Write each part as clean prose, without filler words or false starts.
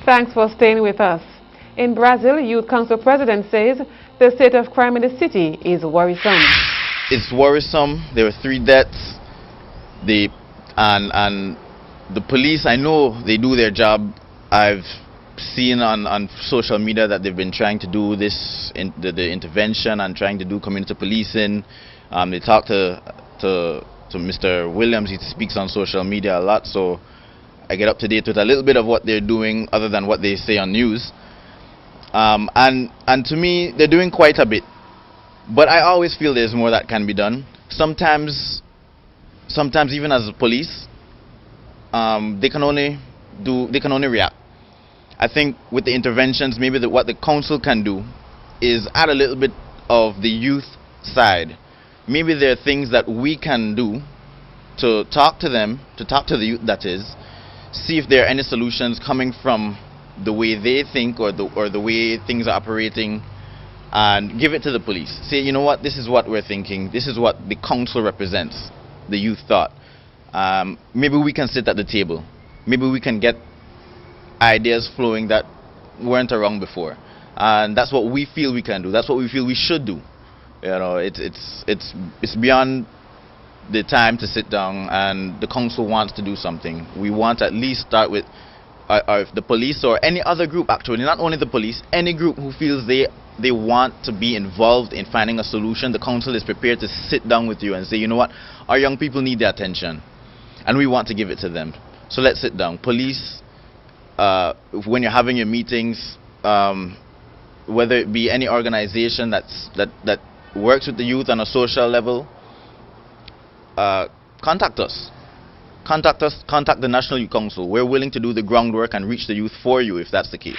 Thanks for staying with us. In Brazil, Youth Council President says the state of crime in the city is worrisome. It's worrisome. There were 3 deaths. And the police, I know they do their job. I've seen on social media that they've been trying to do this, the intervention and trying to do community policing. They talk to Mr. Williams. He speaks on social media a lot, so I get up to date with a little bit of what they're doing other than what they say on news. And to me, they're doing quite a bit. But I always feel there's more that can be done. Sometimes even as the police, they can only react. I think with the interventions, maybe what the council can do is add a little bit of the youth side. Maybe there are things that we can do to talk to them, to talk to the youth, that is, see if there are any solutions coming from the way they think or the way things are operating, and give it to the police. Say, you know what, this is what we're thinking, this is what the council represents, the youth thought. Maybe we can sit at the table. Maybe we can get ideas flowing that weren't around before, and that's what we feel we can do. That's what we feel we should do. You know, it's beyond the time to sit down, and the council wants to do something. We want to at least start with if the police or any other group, actually, not only the police, any group who feels they want to be involved in finding a solution. The council is prepared to sit down with you and say, you know what, our young people need their attention, and we want to give it to them. So let's sit down. Police, when you're having your meetings, whether it be any organization that works with the youth on a social level, contact us. Contact the National Youth Council. We're willing to do the groundwork and reach the youth for you if that's the case.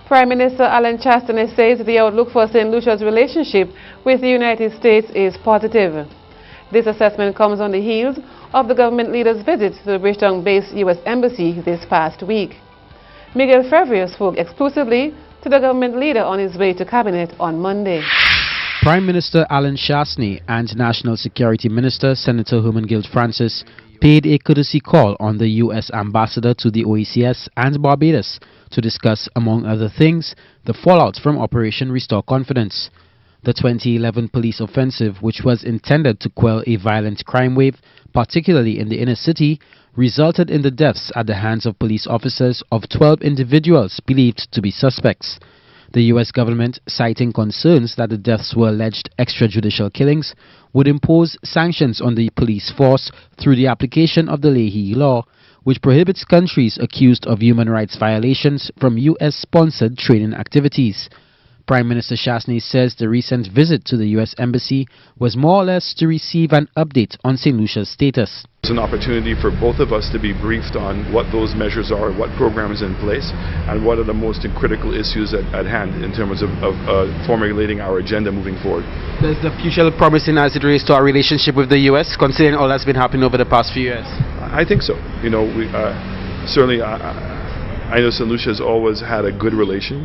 Prime Minister Alan Chastanet says the outlook for St. Lucia's relationship with the United States is positive. This assessment comes on the heels of the government leader's visit to the Bridgetown-based U.S. Embassy this past week. Miguel Fevrier spoke exclusively to the government leader on his way to Cabinet on Monday. Prime Minister Alan Chastanet and National Security Minister Senator Hermangild Francis paid a courtesy call on the U.S. ambassador to the OECS and Barbados to discuss, among other things, the fallout from Operation Restore Confidence. The 2011 police offensive, which was intended to quell a violent crime wave, particularly in the inner city, resulted in the deaths at the hands of police officers of 12 individuals believed to be suspects. The U.S. government, citing concerns that the deaths were alleged extrajudicial killings, would impose sanctions on the police force through the application of the Leahy Law, which prohibits countries accused of human rights violations from U.S.-sponsored training activities. Prime Minister Chastanet says the recent visit to the U.S. Embassy was more or less to receive an update on St. Lucia's status. It's an opportunity for both of us to be briefed on what those measures are, what programs in place, and what are the most critical issues at hand in terms of formulating our agenda moving forward. Does the future look promising as it relates to our relationship with the U.S., considering all that's been happening over the past few years? I think so. You know, certainly I know St. Lucia has always had a good relation.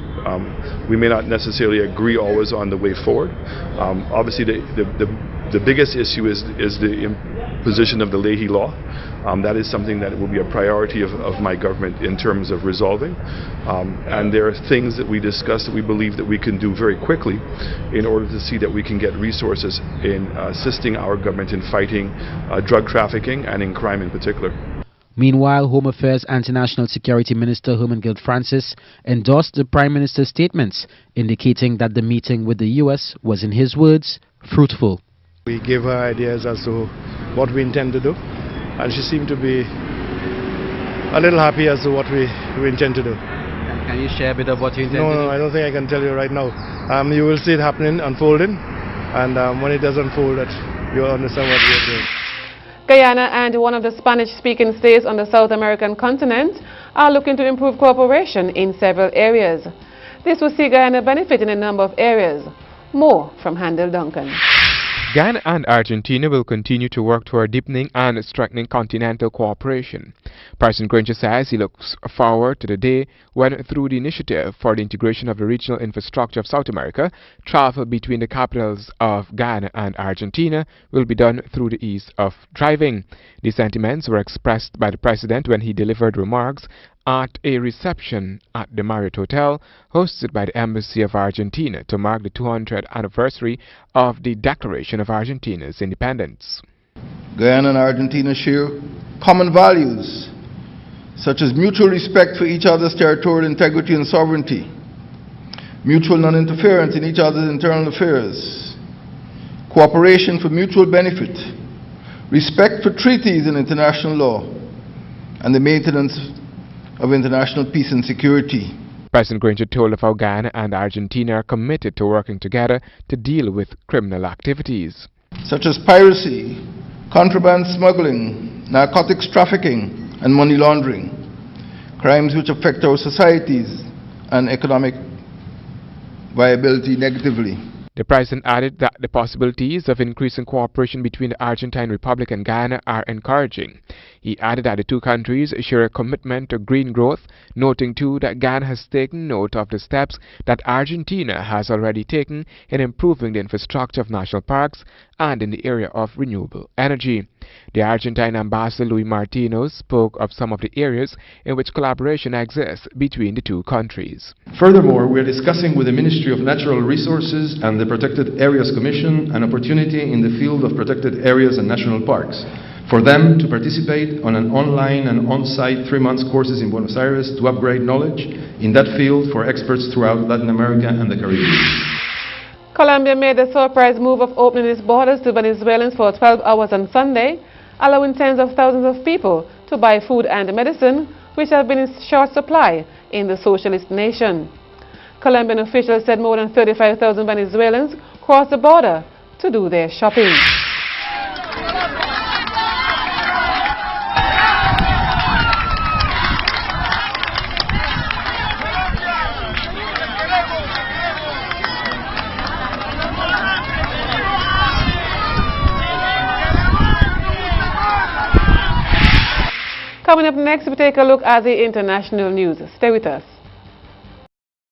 We may not necessarily agree always on the way forward. Obviously, the biggest issue is the imposition of the Leahy Law. That is something that will be a priority of my government in terms of resolving. And there are things that we discussed that we believe that we can do very quickly in order to see that we can get resources in assisting our government in fighting drug trafficking and in crime in particular. Meanwhile, Home Affairs and National Security Minister Hermangild Francis endorsed the Prime Minister's statements, indicating that the meeting with the U.S. was, in his words, fruitful. We gave her ideas as to what we intend to do, and she seemed to be a little happy as to what we intend to do. Can you share a bit of what you intend to do? No, I don't think I can tell you right now. You will see it happening, unfolding, and when it does unfold, you'll understand what we are doing. Guyana and one of the Spanish-speaking states on the South American continent are looking to improve cooperation in several areas. This will see Guyana benefit in a number of areas. More from Handel Duncan. Guyana and Argentina will continue to work toward deepening and strengthening continental cooperation. President Granger says he looks forward to the day when, through the initiative for the integration of the regional infrastructure of South America, travel between the capitals of Guyana and Argentina will be done through the ease of driving. These sentiments were expressed by the President when he delivered remarks at a reception at the Marriott Hotel hosted by the Embassy of Argentina to mark the 200th anniversary of the Declaration of Argentina's independence. Guyana and Argentina share common values such as mutual respect for each other's territorial integrity and sovereignty, mutual non-interference in each other's internal affairs, cooperation for mutual benefit, respect for treaties and international law, and the maintenance of international peace and security. President Granger told of how Guyana and Argentina are committed to working together to deal with criminal activities such as piracy, contraband smuggling, narcotics trafficking, and money laundering, crimes which affect our societies and economic viability negatively. The President added that the possibilities of increasing cooperation between the Argentine Republic and Guyana are encouraging. He added that the two countries share a commitment to green growth, noting too that Guyana has taken note of the steps that Argentina has already taken in improving the infrastructure of national parks and in the area of renewable energy. The Argentine ambassador Luis Martino spoke of some of the areas in which collaboration exists between the two countries. Furthermore, we are discussing with the Ministry of Natural Resources and the Protected Areas Commission an opportunity in the field of protected areas and national parks for them to participate on an online and on-site 3-month courses in Buenos Aires to upgrade knowledge in that field for experts throughout Latin America and the Caribbean. Colombia made the surprise move of opening its borders to Venezuelans for 12 hours on Sunday, allowing tens of thousands of people to buy food and medicine, which have been in short supply in the socialist nation. Colombian officials said more than 35,000 Venezuelans crossed the border to do their shopping. Coming up next, we take a look at the international news. Stay with us.